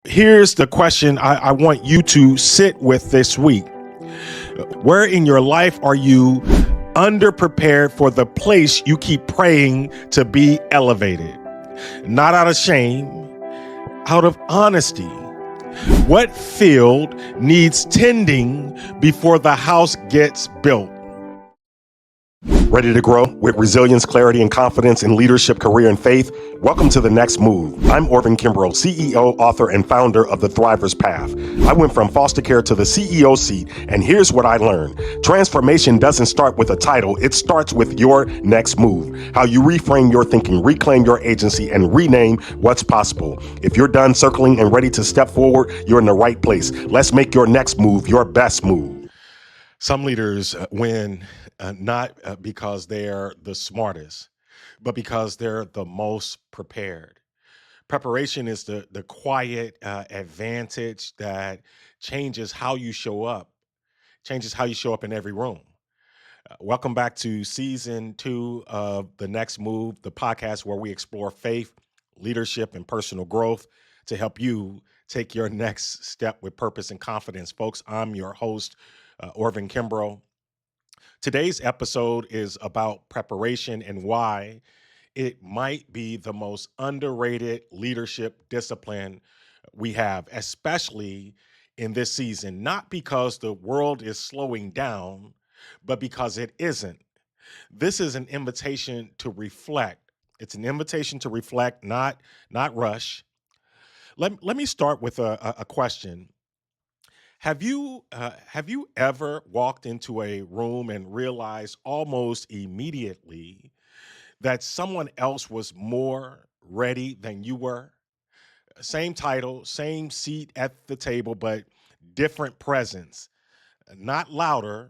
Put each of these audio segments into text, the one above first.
Here's the question I want you to sit with this week. Where in your life are you underprepared for the place you keep praying to be elevated? Not out of shame, out of honesty. What field needs tending before the house gets built? Ready to grow with resilience, clarity, and confidence in leadership, career, and faith? Welcome to The Next Move. I'm Orvin Kimbrough, CEO, author, and founder of The Thriver's Path. I went from foster care to the CEO seat, and here's what I learned. Transformation doesn't start with a title. It starts with your next move. How you reframe your thinking, reclaim your agency, and rename what's possible. If you're done circling and ready to step forward, you're in the right place. Let's make your next move your best move. Some leaders win not because they're the smartest, but because they're the most prepared. Preparation is the quiet advantage that changes how you show up, changes how you show up in every room. Welcome back to season 2 of The Next Move, the podcast where we explore faith, leadership, and personal growth to help you take your next step with purpose and confidence. Folks, I'm your host, Orvin Kimbrough. Today's episode is about preparation and why it might be the most underrated leadership discipline we have, especially in this season, not because the world is slowing down, but because it isn't. This is an invitation to reflect. It's an invitation to reflect, not rush. Let me start with a question. Have you ever walked into a room and realized almost immediately that someone else was more ready than you were? Same title, same seat at the table, but different presence. Not louder,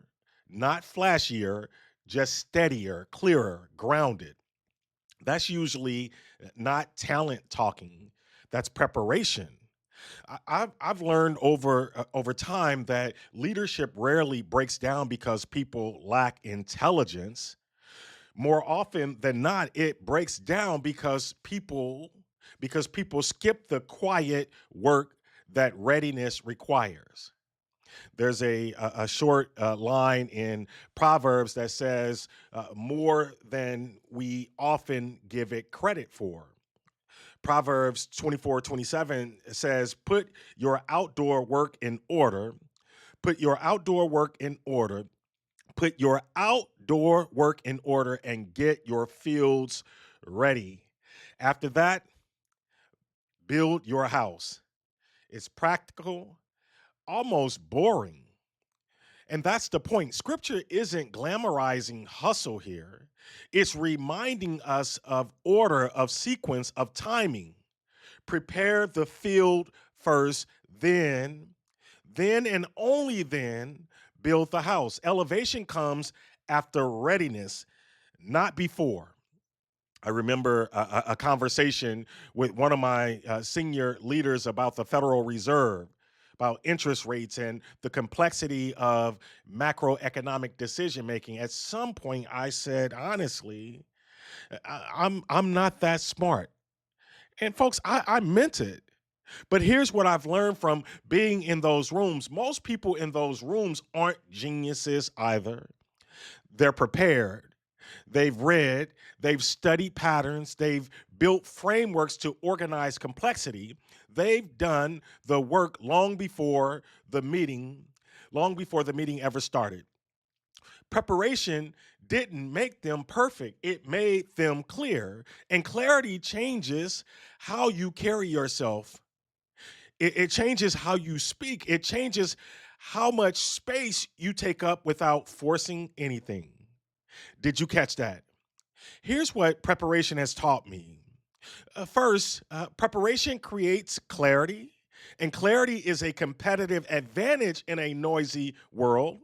not flashier, just steadier, clearer, grounded. That's usually not talent talking. That's preparation. I've learned over time that leadership rarely breaks down because people lack intelligence. More often than not, it breaks down because people skip the quiet work that readiness requires. There's a short line in Proverbs that says more than we often give it credit for. Proverbs 24:27 says, put your outdoor work in order, put your outdoor work in order, put your outdoor work in order, and get your fields ready. After that, build your house. It's practical, almost boring. And that's the point. Scripture isn't glamorizing hustle here. It's reminding us of order, of sequence, of timing. Prepare the field first, then and only then build the house. Elevation comes after readiness, not before. I remember a conversation with one of my senior leaders about the Federal Reserve, about interest rates and the complexity of macroeconomic decision making. At some point, I said, honestly, I'm not that smart. And folks, I meant it. But here's what I've learned from being in those rooms. Most people in those rooms aren't geniuses either. They're prepared. They've read, they've studied patterns, they've built frameworks to organize complexity. They've done the work long before the meeting ever started. Preparation didn't make them perfect, it made them clear. And clarity changes how you carry yourself. It changes how you speak. It changes how much space you take up without forcing anything. Did you catch that? Here's what preparation has taught me. First, preparation creates clarity, and clarity is a competitive advantage in a noisy world.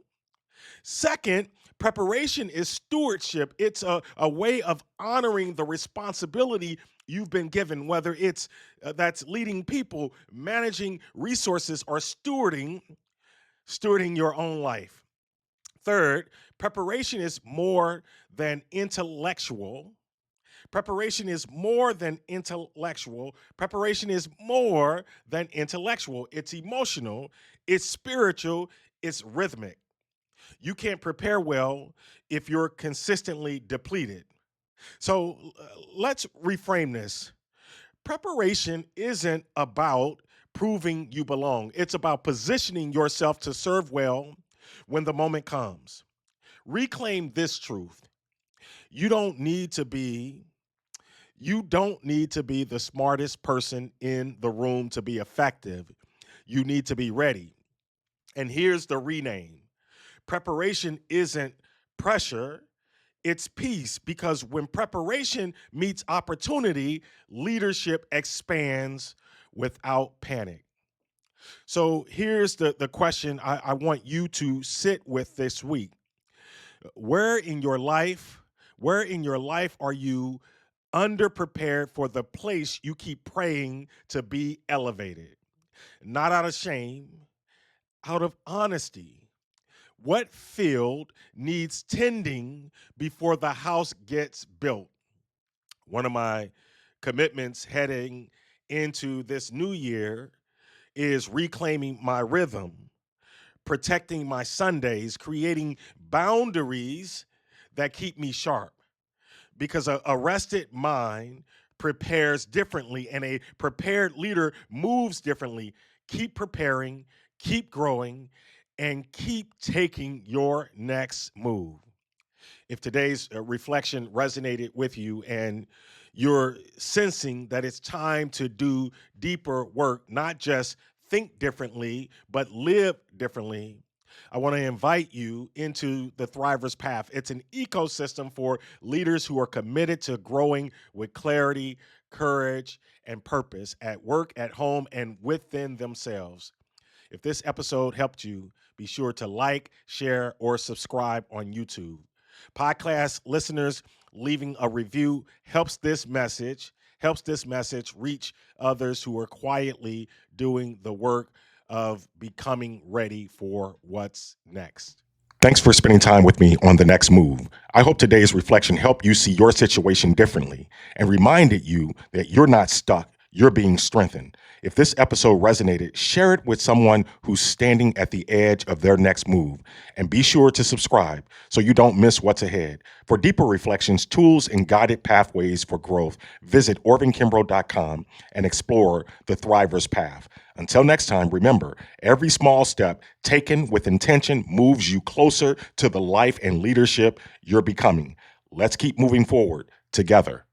Second, preparation is stewardship. It's a way of honoring the responsibility you've been given, whether it's that's leading people, managing resources, or stewarding your own life. Third, preparation is more than intellectual. Preparation is more than intellectual. Preparation is more than intellectual. It's emotional, it's spiritual, it's rhythmic. You can't prepare well if you're consistently depleted. So let's reframe this. Preparation isn't about proving you belong, it's about positioning yourself to serve well when the moment comes. Reclaim this truth. You don't need to be you don't need to be the smartest person in the room to be effective. You need to be ready. And here's the rename. Preparation isn't pressure, it's peace, because when preparation meets opportunity, leadership expands without panic. So here's the question I want you to sit with this week. Where in your life, where in your life are you underprepared for the place you keep praying to be elevated? Not out of shame, out of honesty. What field needs tending before the house gets built? One of my commitments heading into this new year is reclaiming my rhythm, protecting my Sundays, creating boundaries that keep me sharp. Because a rested mind prepares differently and a prepared leader moves differently. Keep preparing, keep growing, and keep taking your next move. If today's reflection resonated with you and you're sensing that it's time to do deeper work, not just think differently, but live differently, I want to invite you into the Thriver's Path. It's an ecosystem for leaders who are committed to growing with clarity, courage, and purpose at work, at home, and within themselves. If this episode helped you, be sure to like, share, or subscribe on YouTube. Podcast listeners leaving a review helps this message reach others who are quietly doing the work of becoming ready for what's next. Thanks for spending time with me on The Next Move. I hope today's reflection helped you see your situation differently and reminded you that you're not stuck, you're being strengthened. If this episode resonated, share it with someone who's standing at the edge of their next move. And be sure to subscribe so you don't miss what's ahead. For deeper reflections, tools, and guided pathways for growth, visit orvinkimbrough.com and explore the Thriver's Path. Until next time, remember, every small step taken with intention moves you closer to the life and leadership you're becoming. Let's keep moving forward together.